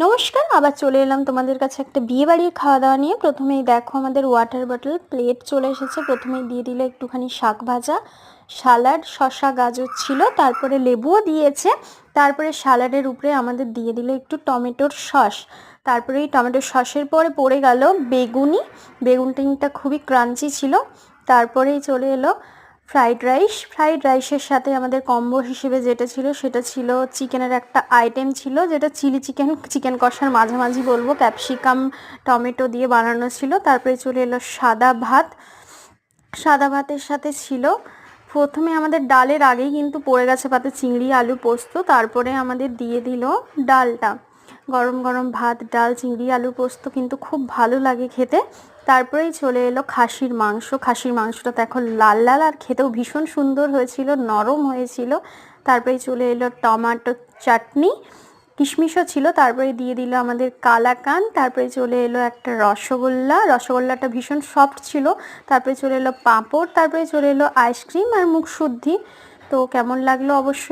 নমস্কার, আবার চলে এলাম তোমাদের কাছে একটা বিয়ে বাড়ির খাওয়া দাওয়া নিয়ে। প্রথমেই দেখো আমাদের ওয়াটার বটল প্লেট চলে এসেছে। প্রথমেই দিয়ে দিল একটুখানি শাক ভাজা, স্যালাড, শসা, গাজর ছিল, তারপরে লেবুও দিয়েছে। তারপরে স্যালাডের উপরে আমাদের দিয়ে দিল একটু টমেটোর সস। তারপরে এই টমেটোর সসের পরে পড়ে গেল বেগুনি। বেগুনটা খুবই ক্রাঞ্চি ছিল। তারপরেই চলে এলো ফ্রাইড রাইসের সাথে আমাদের কম্বো হিসেবে যেটা ছিল সেটা ছিল চিকেনের একটা আইটেম ছিল, যেটা চিলি চিকেন কষার মাঝামাঝি বলবো, ক্যাপসিকাম টমেটো দিয়ে বানানো ছিল। তারপরে চলে এলো সাদা ভাতের সাথে ছিল প্রথমে আমাদের ডালের আগেই কিন্তু পড়ে গেছে পাতে চিংড়ি আলু পোস্ত। তারপরে আমাদের দিয়ে দিল ডালটা, গরম গরম ভাত, ডাল, চিংড়ি আলু পোস্ত কিন্তু খুব ভালো লাগে খেতে। তারপরেই চলে এলো খাসির মাংসটা তো এখন লাল লাল আর খেতেও ভীষণ সুন্দর হয়েছিল, নরম হয়েছিল। তারপরে চলে এলো টমেটো চাটনি, কিশমিশও ছিল। তারপরে দিয়ে দিল আমাদের কালাকান। তারপরে চলে এলো একটা রসগোল্লাটা ভীষণ সফট ছিল। তারপরে চলে এলো পাঁপড়। তারপরে চলে এলো আইসক্রিম আর মুখশুদ্ধি। তো কেমন লাগলো অবশ্যই